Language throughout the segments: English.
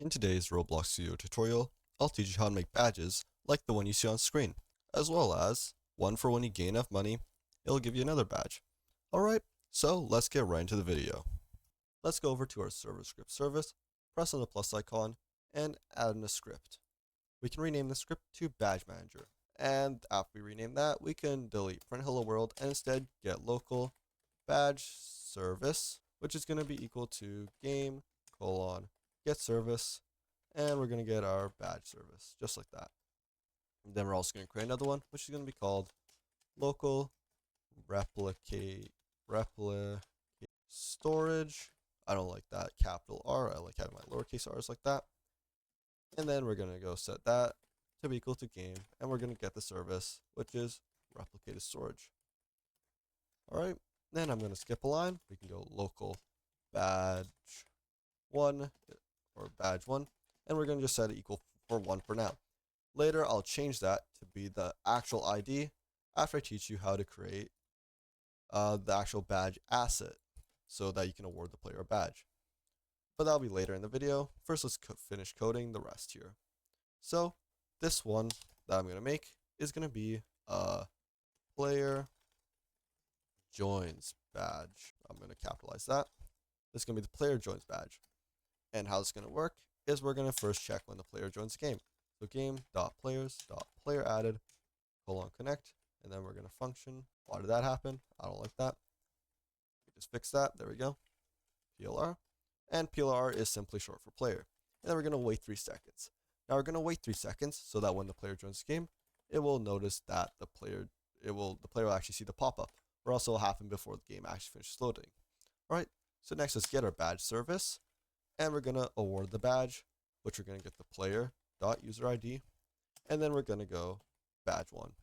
In today's Roblox Studio tutorial, I'll teach you how to make badges like the one you see on screen, as well as one for when you gain enough money, it'll give you another badge. Alright, so let's get right into the video. Let's go over to our server script service, press on the plus icon, and add in a script. We can rename the script to Badge Manager, and after we rename that, we can delete print hello world and instead get local badge service, which is going to be equal to game colon get service, and we're going to get our badge service just like that. And then we're also going to create another one, which is going to be called local replicate storage. I don't like that capital R. I like having my lowercase r's like that. And then we're going to go set that to be equal to game, and we're going to get the service, which is replicated storage. All right, then I'm going to skip a line. We can go local badge 1 or badge 1, and we're going to just set it equal for 1 for now. Later, I'll change that to be the actual ID after I teach you how to create the actual badge asset so that you can award the player a badge. But that'll be later in the video. First, let's finish coding the rest here. So this one that I'm going to make is going to be a player joins badge. I'm going to capitalize that. This is going to be the player joins badge. And how it's going to work is we're going to first check when the player joins the game. So game.players.player added colon connect, and then we're going to function. Why did that happen? I don't like that. We just fix that. There we go. PLR. And PLR is simply short for player. And then we're going to wait 3 seconds. Now we're going to wait 3 seconds so that when the player joins the game, it will notice that the player will actually see the pop-up, or also will happen before the game actually finishes loading. Alright, so next let's get our badge service, and we're going to award the badge, which we're going to get the player.user ID, and then we're going to go badge 1.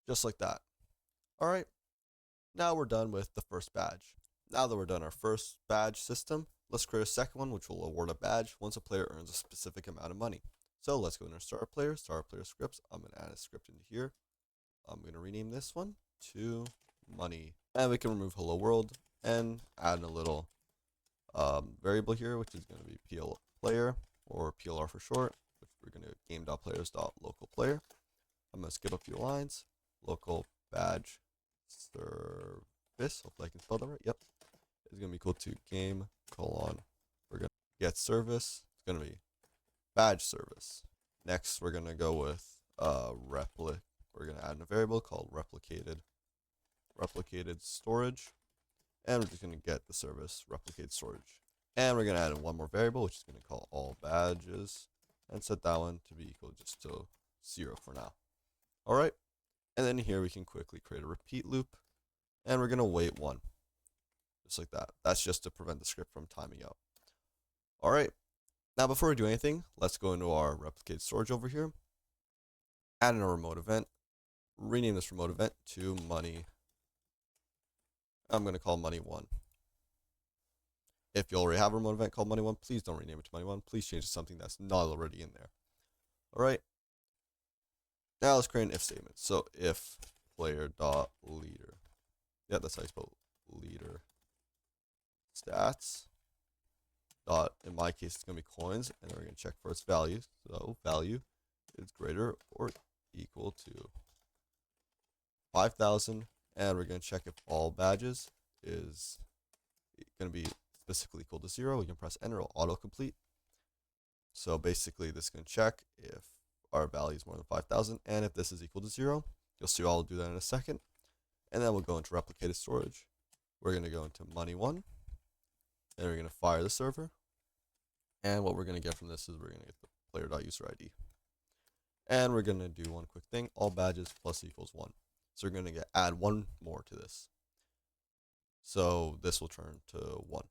Just like that. Alright, now we're done with the first badge. Now that we're done our first badge system, let's create a second one which will award a badge once a player earns a specific amount of money. So let's go into start player scripts. I'm going to add a script into here. I'm going to rename this one to money. And we can remove hello world and add in a little variable here, which is going to be player, or PLR for short, which we're going to game.players.localPlayer. I'm going to skip a few lines. Local badge service. Hopefully I can spell that right. Yep. It's going to be equal to game colon. We're going to get service. It's going to be badge service. Next, we're going to go with we're going to add in a variable called replicated storage, and we're just going to get the service replicated storage. And we're going to add in one more variable, which is going to call all badges, and set that one to be equal just to 0 for now. All right, and then here we can quickly create a repeat loop, and we're going to wait 1, just like that. That's just to prevent the script from timing out. All right, now before we do anything, let's go into our replicated storage over here, add in a remote event, rename this remote event to money. I'm going to call money 1. If you already have a remote event called money 1, please don't rename it to money 1. Please change it to something that's not already in there. All right. Now let's create an if statement. So if player.leader, yeah, that's how you spell leader, stats, dot, in my case, it's going to be coins, and then we're going to check for its value. So value is greater or equal to 5,000, and we're going to check if all badges is going to be specifically equal to 0. We can press enter, it'll autocomplete. So basically this is going to check if our value is more than 5,000, and if this is equal to 0, you'll see I'll do that in a second. And then we'll go into replicated storage. We're going to go into money 1, and we're going to fire the server. And what we're going to get from this is we're going to get the player.user ID. And we're going to do one quick thing, all badges plus equals 1. So we're going to add 1 more to this. So this will turn to 1.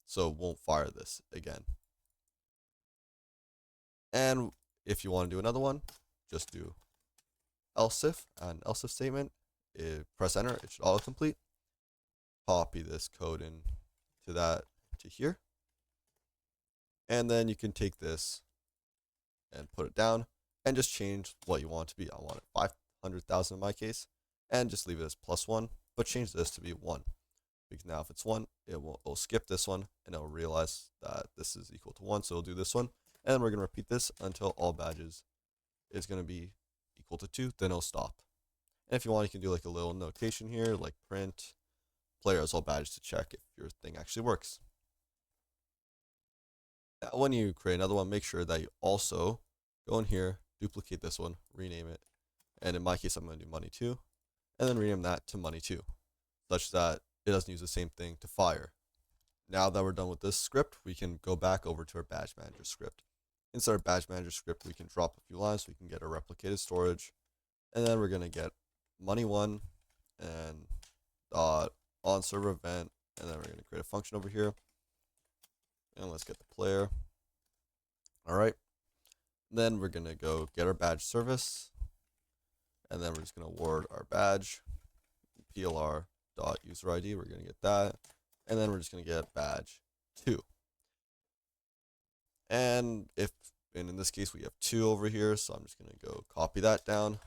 So it won't fire this again. And if you want to do another one, just do else if, and else if statement. Press enter, it should autocomplete. Copy this code to here. And then you can take this and put it down and just change what you want it to be. I want it 500,000 in my case, and just leave it as +1, but change this to be 1. because now if it's 1, it'll skip this one, and it'll realize that this is equal to 1, so it'll do this one. And then we're going to repeat this until all badges is going to be equal to 2, then it'll stop. And if you want, you can do like a little notation here, like print player has all badges to check if your thing actually works. Now, when you create another one, make sure that you also go in here, duplicate this one, rename it. And in my case, I'm going to do money 2, and then rename that to money 2, such that it doesn't use the same thing to fire. Now that we're done with this script, we can go back over to our badge manager script. Inside our badge manager script, we can drop a few lines so we can get a replicated storage. And then we're going to get money 1 and dot on server event. And then we're going to create a function over here. And let's get the player. All right. Then we're going to go get our badge service. And then we're just going to award our badge, plr dot user ID. We're going to get that. And then we're just going to get badge 2. And in this case, we have 2 over here. So I'm just going to go copy that down.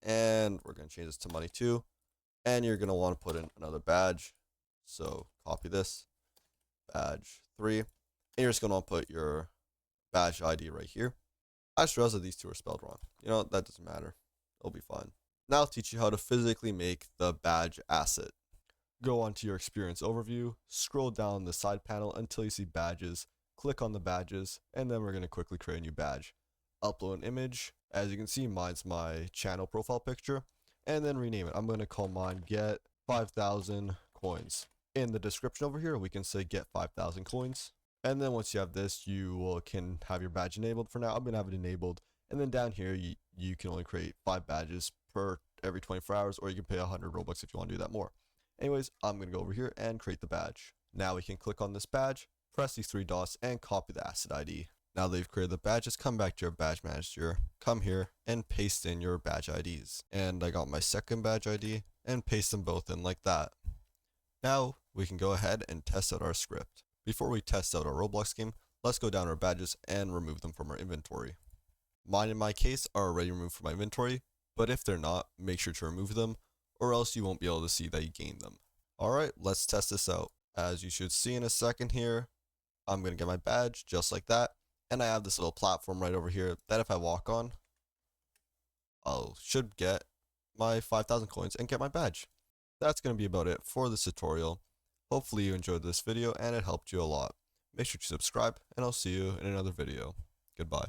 And we're going to change this to money 2. And you're going to want to put in another badge. So copy this, badge 3. And you're just going to want to put your badge ID right here. I just realized that these two are spelled wrong. You know, that doesn't matter. It'll be fine. Now I'll teach you how to physically make the badge asset. Go onto your experience overview, scroll down the side panel until you see badges, click on the badges, and then we're going to quickly create a new badge. Upload an image. As you can see, mine's my channel profile picture, and then rename it. I'm going to call mine get 5,000 coins. In the description over here, we can say get 5,000 coins. And then once you have this, you can have your badge enabled. For now, I'm going to have it enabled. And then down here, you can only create 5 badges per every 24 hours, or you can pay 100 Robux if you want to do that more. Anyways, I'm going to go over here and create the badge. Now we can click on this badge, press these 3 dots, and copy the asset ID. Now that you've created the badges, come back to your badge manager, come here, and paste in your badge IDs. And I got my second badge ID, and paste them both in like that. Now we can go ahead and test out our script. Before we test out our Roblox game, let's go down our badges and remove them from our inventory. Mine in my case are already removed from my inventory, but if they're not, make sure to remove them, or else you won't be able to see that you gained them. Alright, let's test this out. As you should see in a second here, I'm going to get my badge just like that, and I have this little platform right over here that if I walk on, I should get my 5,000 coins and get my badge. That's going to be about it for this tutorial. Hopefully you enjoyed this video and it helped you a lot. Make sure to subscribe, and I'll see you in another video. Goodbye.